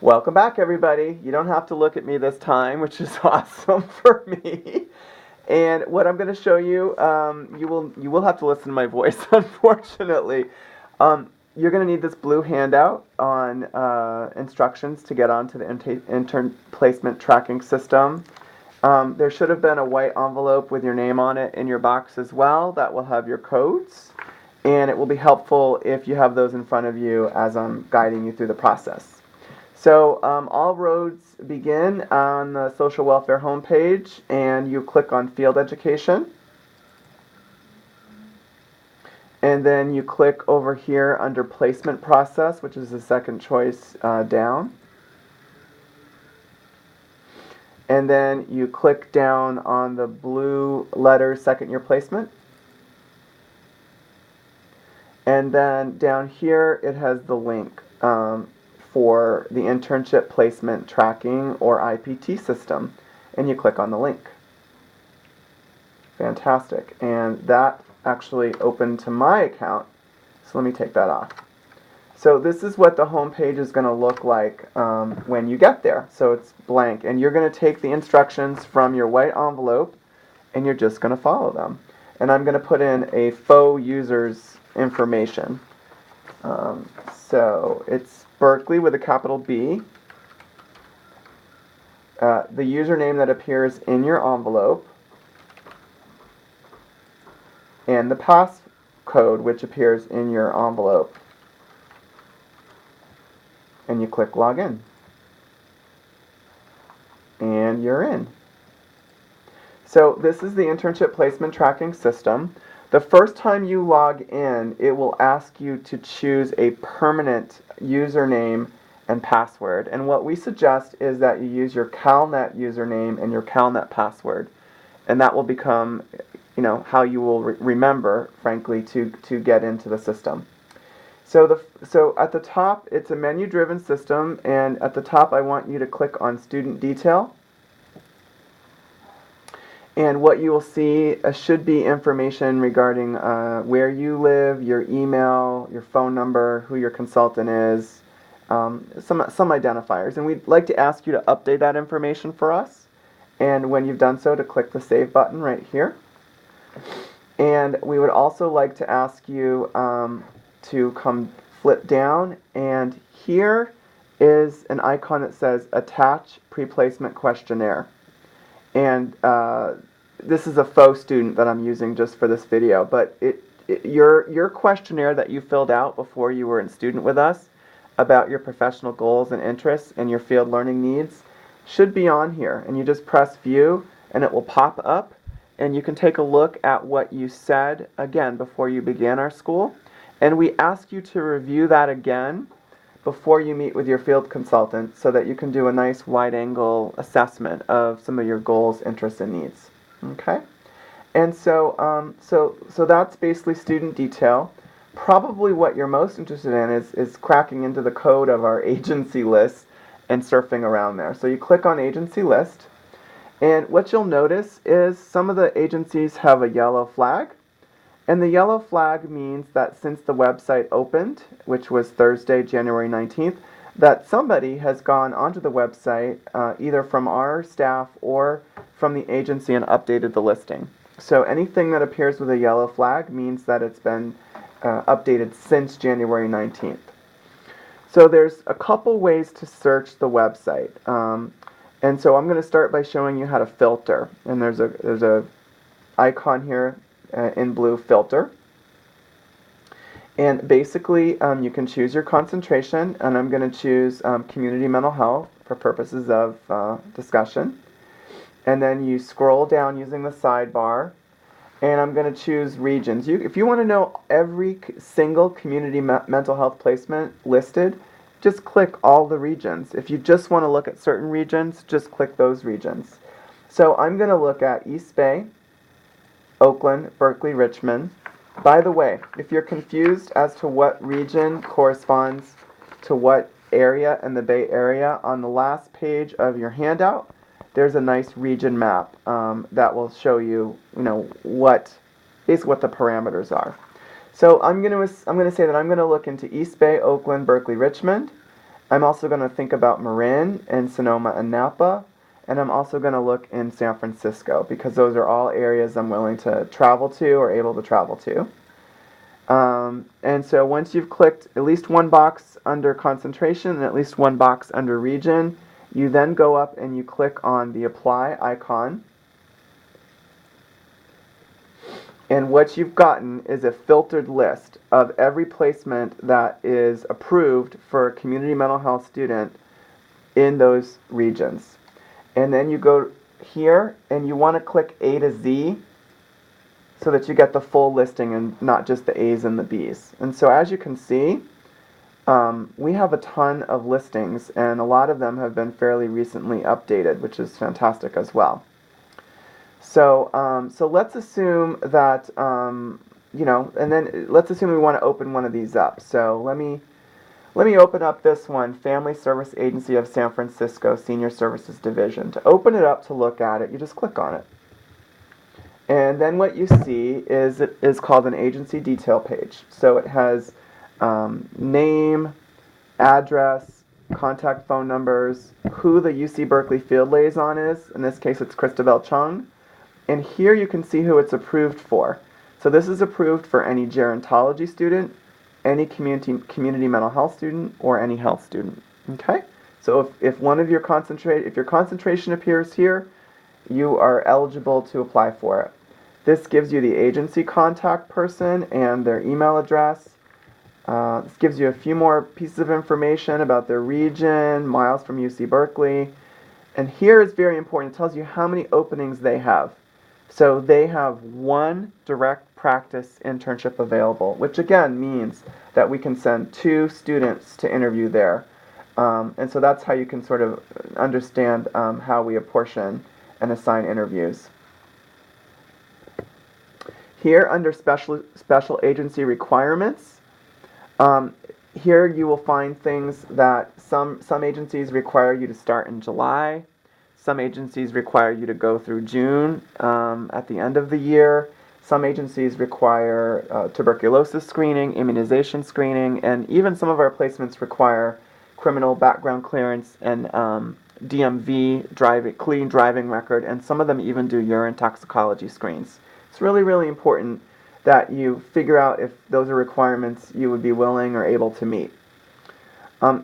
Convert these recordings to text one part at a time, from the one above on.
Welcome back, everybody. You don't have to look at me this time, which is awesome for me. And what I'm going to show you, you will have to listen to my voice, unfortunately. You're going to need this blue handout on instructions to get onto the intern placement tracking system. There should have been a white envelope with your name on it in your box as well. That will have your codes, and it will be helpful if you have those in front of you as I'm guiding you through the process. So all roads begin on the social welfare homepage, and you click on field education. And then you click over here under placement process, which is the second choice down. And then you click down on the blue letter second year placement. And then down here it has the link for the internship placement tracking or IPT system, and you click on the link. Fantastic. And that actually opened to my account, so let me take that off. So this is what the home page is going to look like when you get there. So it's blank, and you're going to take the instructions from your white envelope and you're just going to follow them. And I'm going to put in a faux user's information. So it's Berkeley with a capital B. The username that appears in your envelope, and the passcode which appears in your envelope. And you click login. And you're in. So this is the internship placement tracking system. The first time you log in, it will ask you to choose a permanent username and password. And what we suggest is that you use your CalNet username and your CalNet password. And that will become, how you will remember, frankly, to get into the system. So at the top, it's a menu-driven system, and at the top I want you to click on Student Detail. And what you will see should be information regarding where you live, your email, your phone number, who your consultant is, some identifiers. And we'd like to ask you to update that information for us. And when you've done so, to click the Save button right here. And we would also like to ask you to come flip down, and here is an icon that says Attach Pre-Placement Questionnaire. And this is a faux student that I'm using just for this video, but your questionnaire that you filled out before you were in student with us about your professional goals and interests and your field learning needs should be on here. And you just press View, and it will pop up, and you can take a look at what you said again before you began our school. And we ask you to review that again before you meet with your field consultant so that you can do a nice wide-angle assessment of some of your goals, interests, and needs. Okay? And so that's basically student detail. Probably what you're most interested in is cracking into the code of our agency list and surfing around there. So you click on Agency List, and what you'll notice is some of the agencies have a yellow flag. And the yellow flag means that since the website opened, which was Thursday, January 19th, that somebody has gone onto the website, either from our staff or from the agency, and updated the listing. So anything that appears with a yellow flag means that it's been updated since January 19th. So there's a couple ways to search the website. And so I'm going to start by showing you how to filter. And there's a icon here in blue, filter. And basically you can choose your concentration, and I'm going to choose community mental health for purposes of discussion. And then you scroll down using the sidebar, and I'm going to choose regions. If you want to know every single community mental health placement listed, just click all the regions. If you just want to look at certain regions, just click those regions. So I'm going to look at East Bay, Oakland, Berkeley, Richmond. By the way, if you're confused as to what region corresponds to what area in the Bay Area, on the last page of your handout, there's a nice region map that will show you, basically what the parameters are. So I'm going to say that I'm going to look into East Bay, Oakland, Berkeley, Richmond, I'm also going to think about Marin and Sonoma and Napa, and I'm also going to look in San Francisco because those are all areas I'm willing to travel to or able to travel to. And so once you've clicked at least one box under concentration and at least one box under region, you then go up and you click on the apply icon. And what you've gotten is a filtered list of every placement that is approved for a community mental health student in those regions. And then you go here and you want to click A to Z so that you get the full listing and not just the A's and the B's. And so as you can see, we have a ton of listings, and a lot of them have been fairly recently updated, which is fantastic as well. So, so let's assume that, and then let's assume we want to open one of these up. So let me open up this one, Family Service Agency of San Francisco Senior Services Division. To open it up to look at it, you just click on it. And then what you see is it is called an agency detail page. So it has name, address, contact phone numbers, who the UC Berkeley field liaison is. In this case, it's Christabel Chung. And here you can see who it's approved for. So this is approved for any gerontology student, any community mental health student, or any health student. Okay? So if one of your if your concentration appears here, you are eligible to apply for it. This gives you the agency contact person and their email address. This gives you a few more pieces of information about their region, miles from UC Berkeley. And here is very important. It tells you how many openings they have. So they have one direct practice internship available, which again means that we can send 2 students to interview there. And so that's how you can sort of understand how we apportion and assign interviews. Here under special agency requirements, here you will find things that some agencies require you to start in July. Some agencies require you to go through June at the end of the year. Some agencies require tuberculosis screening, immunization screening, and even some of our placements require criminal background clearance and DMV, clean driving record, and some of them even do urine toxicology screens. It's really, really important that you figure out if those are requirements you would be willing or able to meet.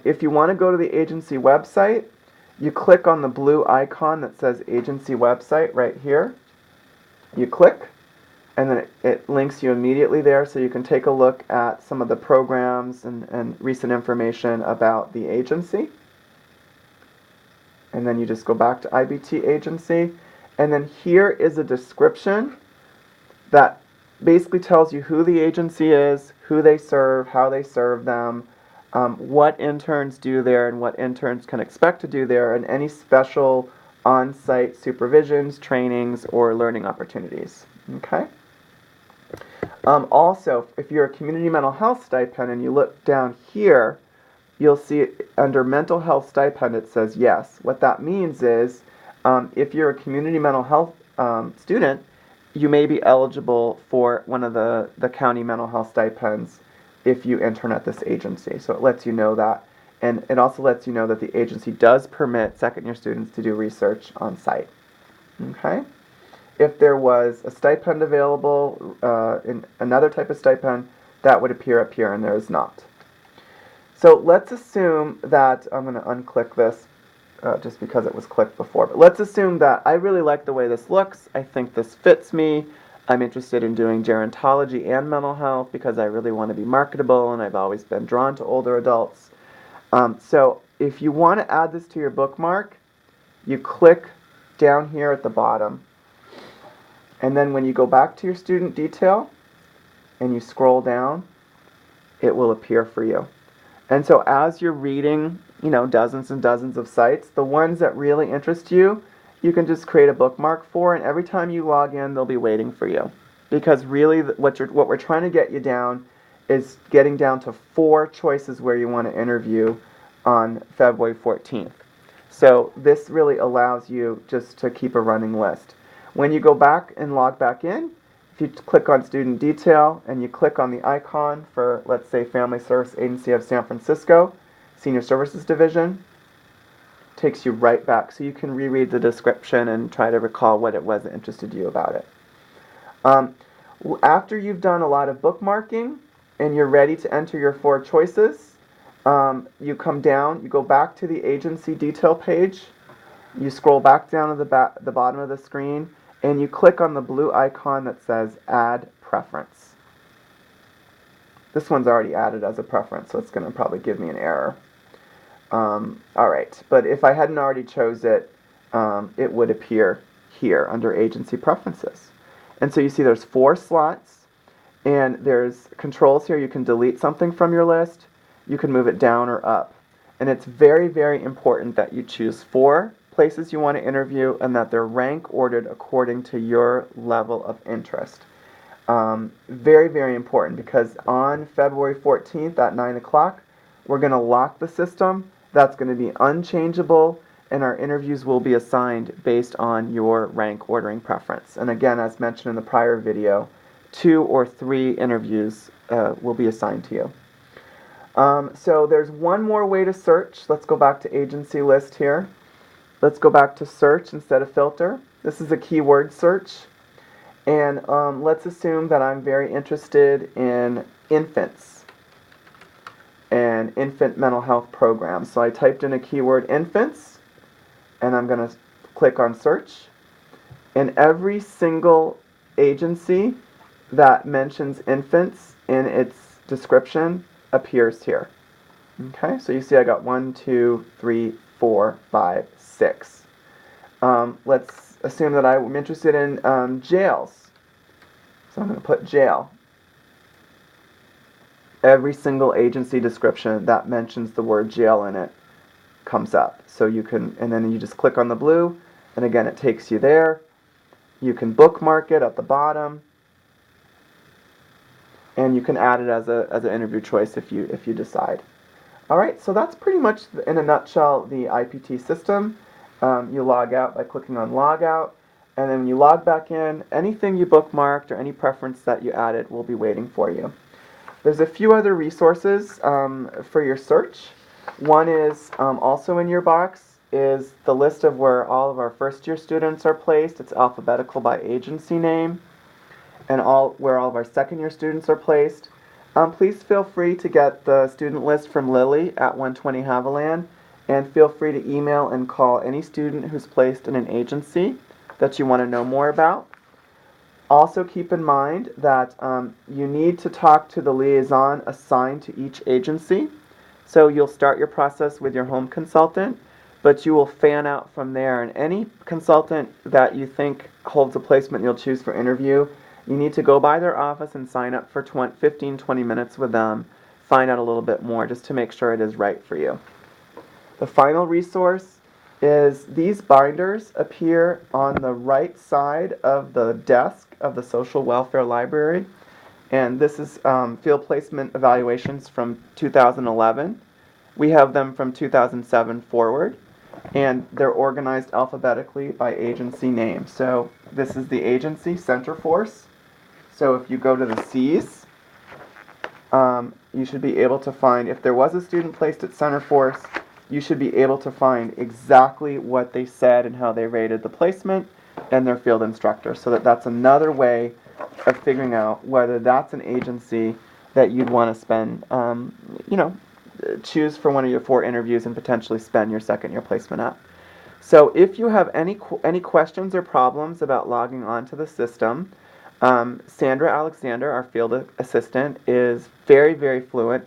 If you want to go to the agency website, you click on the blue icon that says agency website right here. You click, and then it links you immediately there so you can take a look at some of the programs and recent information about the agency. And then you just go back to IBT agency. And then here is a description that basically tells you who the agency is, who they serve, how they serve them, what interns do there and what interns can expect to do there, and any special on-site supervisions, trainings, or learning opportunities. Okay? Also, if you're a community mental health stipend and you look down here, you'll see under mental health stipend it says yes. What that means is if you're a community mental health student, you may be eligible for one of the county mental health stipends if you intern at this agency. So it lets you know that. And it also lets you know that the agency does permit second-year students to do research on site. Okay? If there was a stipend available, in another type of stipend, that would appear up here, and there is not. So let's assume that, I'm going to unclick this just because it was clicked before, but let's assume that I really like the way this looks. I think this fits me. I'm interested in doing gerontology and mental health because I really want to be marketable, and I've always been drawn to older adults. So if you want to add this to your bookmark, you click down here at the bottom. And then when you go back to your student detail and you scroll down, it will appear for you. And so as you're reading, dozens and dozens of sites, the ones that really interest you, you can just create a bookmark for, and every time you log in, they'll be waiting for you. Because really what we're trying to get you down is getting down to 4 choices where you want to interview on February 14th. So this really allows you just to keep a running list. When you go back and log back in, if you click on student detail and you click on the icon for, let's say, Family Service Agency of San Francisco, Senior Services Division. Takes you right back, so you can reread the description and try to recall what it was that interested you about it. After you've done a lot of bookmarking and you're ready to enter your 4 choices, you come down, you go back to the agency detail page, you scroll back down to the bottom of the screen, and you click on the blue icon that says Add Preference. This one's already added as a preference, so it's going to probably give me an error. Alright, but if I hadn't already chose it, it would appear here under Agency Preferences. And so you see there's 4 slots, and there's controls here. You can delete something from your list, you can move it down or up. And it's very, very important that you choose 4 places you want to interview and that they're rank ordered according to your level of interest. Very, very important, because on February 14th at 9 o'clock, we're going to lock the system. That's going to be unchangeable, and our interviews will be assigned based on your rank ordering preference. And again, as mentioned in the prior video, 2 or 3 interviews will be assigned to you. So there's one more way to search. Let's go back to agency list here. Let's go back to search instead of filter. This is a keyword search. And let's assume that I'm very interested in infants and infant mental health programs. So I typed in a keyword infants, and I'm going to click on search. And every single agency that mentions infants in its description appears here. Okay, so you see I got 1, 2, 3, 4, 5, 6. Let's assume that I'm interested in jails. So I'm going to put jail. Every single agency description that mentions the word jail in it comes up. So you can, and then you just click on the blue, and again it takes you there. You can bookmark it at the bottom, and you can add it as an interview choice if you decide. All right, so that's pretty much in a nutshell the IPT system. You log out by clicking on log out, and then when you log back in, anything you bookmarked or any preference that you added will be waiting for you. There's a few other resources for your search. One is also in your box is the list of where all of our first-year students are placed. It's alphabetical by agency name, and where all of our second-year students are placed. Please feel free to get the student list from Lily at 120 Haviland, and feel free to email and call any student who's placed in an agency that you want to know more about. Also keep in mind that you need to talk to the liaison assigned to each agency. So you'll start your process with your home consultant, but you will fan out from there. And any consultant that you think holds a placement you'll choose for interview, you need to go by their office and sign up for 15-20 minutes with them, find out a little bit more just to make sure it is right for you. The final resource is these binders appear on the right side of the desk of the Social Welfare Library. And this is field placement evaluations from 2011. We have them from 2007 forward, and they're organized alphabetically by agency name. So this is the agency, Center Force. So if you go to the C's, you should be able to find, if there was a student placed at Center Force, you should be able to find exactly what they said and how they rated the placement and their field instructor. So that's another way of figuring out whether that's an agency that you'd want to spend, choose for one of your 4 interviews and potentially spend your second-year placement at. So if you have any questions or problems about logging on to the system, Sandra Alexander, our field assistant, is very, very fluent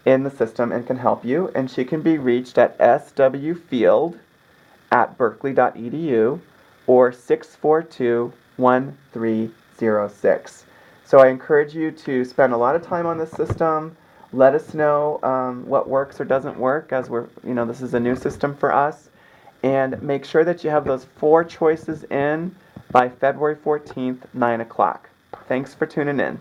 in the system and can help you, and she can be reached at swfield@berkeley.edu or 642-1306. So I encourage you to spend a lot of time on this system. Let us know what works or doesn't work, as this is a new system for us, and make sure that you have those 4 choices in by February 14th, 9 o'clock. Thanks for tuning in.